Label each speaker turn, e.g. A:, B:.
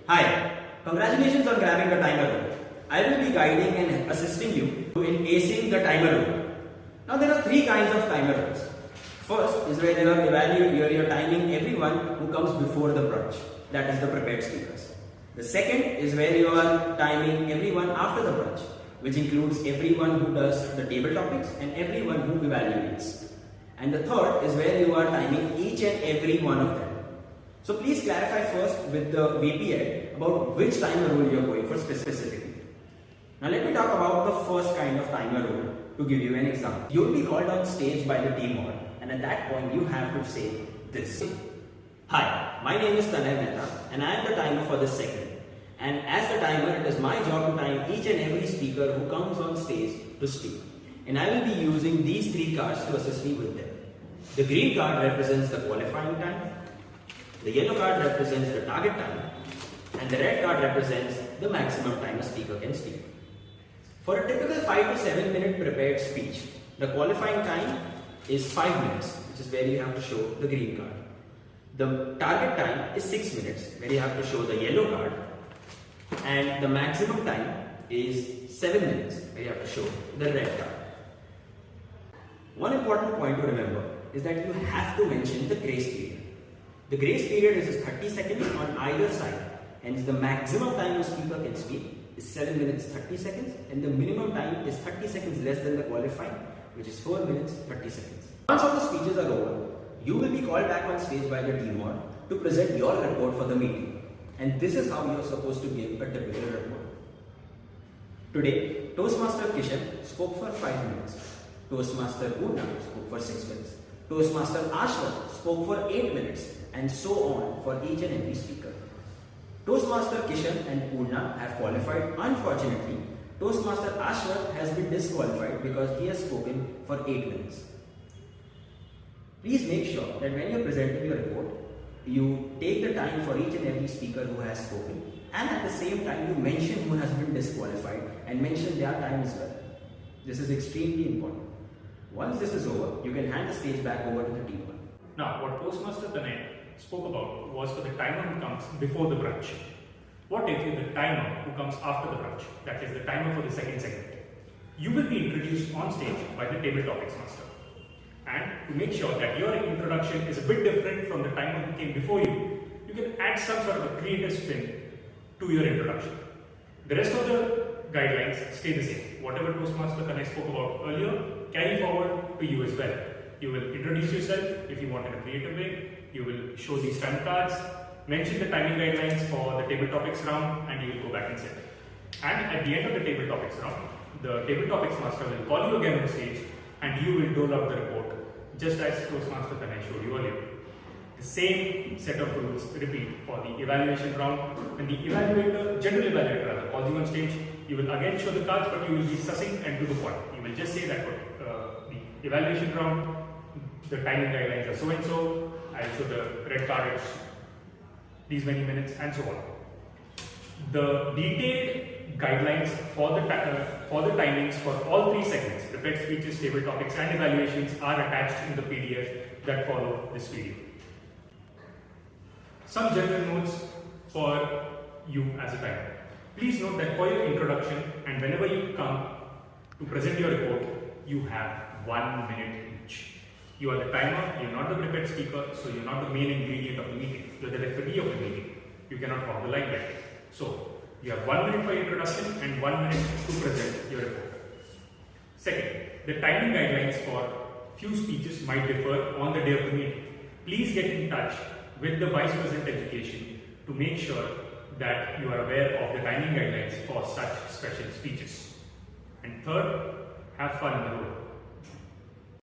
A: Hi, congratulations on grabbing the timer rule. I will be guiding and assisting you in acing the timer rule. Now there are three kinds of timer rules. First is where you are timing everyone who comes before the brunch, that is the prepared speakers. The second is where you are timing everyone after the brunch, which includes everyone who does the table topics and everyone who evaluates. And the third is where you are timing each and every one of them. So please clarify first with the VPA about which timer rule you are going for specifically. Now let me talk about the first kind of timer rule to give you an example. You will be called on stage by the team board, and at that point you have to say this. Hi, my name is Tanay and I am the timer for this segment. And as the timer, it is my job to time each and every speaker who comes on stage to speak. And I will be using these three cards to assist me with them. The green card represents the qualifying time, the yellow card represents the target time, and the red card represents the maximum time a speaker can speak. For a typical 5 to 7 minute prepared speech, the qualifying time is 5 minutes, which is where you have to show the green card. The target time is 6 minutes, where you have to show the yellow card, and the maximum time is 7 minutes, where you have to show the red card. One important point to remember is that you have to mention the grace period. The grace period is 30 seconds on either side, and the maximum time a speaker can speak is 7 minutes 30 seconds, and the minimum time is 30 seconds less than the qualifying, which is 4 minutes 30 seconds. Once all the speeches are over, you will be called back on stage by the team board to present your report for the meeting, and this is how you are supposed to give a typical report. Today, Toastmaster Kishan spoke for 5 minutes, Toastmaster Poorna spoke for 6 minutes, Toastmaster Aashwath spoke for 8 minutes, and so on for each and every speaker. Toastmaster Kishan and Poorna have qualified. Unfortunately, Toastmaster Aashwath has been disqualified because he has spoken for 8 minutes. Please make sure that when you are presenting your report, you take the time for each and every speaker who has spoken, and at the same time you mention who has been disqualified and mention their time as well. This is extremely important. Once this is over, you can hand the stage back over to the team.
B: Now, what Toastmaster Tanay spoke about was for the timer who comes before the brunch. What if you're the timer who comes after the brunch, that is the timer for the second segment? You will be introduced on stage by the table topics master. And to make sure that your introduction is a bit different from the timer who came before you, you can add some sort of a creative spin to your introduction. The rest of the guidelines stay the same. Whatever Toastmaster Tanay spoke about earlier, carry forward to you as well. You will introduce yourself if you want in a creative way. You will show these time cards, mention the timing guidelines for the table topics round, and you will go back and sit. And at the end of the table topics round, the table topics master will call you again on stage and you will dole out the report, just as Toastmaster Tanay showed you earlier. The same set of rules repeat for the evaluation round. When the general evaluator calls you on stage, you will again show the cards, but you will be succinct and to the point. You will just say that for the evaluation round, the timing guidelines are so and so. I'll show the red card is these many minutes, and so on. The detailed guidelines for the timings for all three segments, prepared speeches, table topics, and evaluations, are attached in the PDF that follow this video. Some general notes for you as a timer. Please note that for your introduction and whenever you come to present your report, you have 1 minute each. You are the timer, you are not the prepared speaker, so you are not the main ingredient of the meeting. You are the referee of the meeting. You cannot walk the limelight. So, you have 1 minute for your introduction and 1 minute to present your report. Second, the timing guidelines for few speeches might differ on the day of the meeting. Please get in touch with the Vice President Education to make sure that you are aware of the timing guidelines for such special speeches. And third, have fun on the road.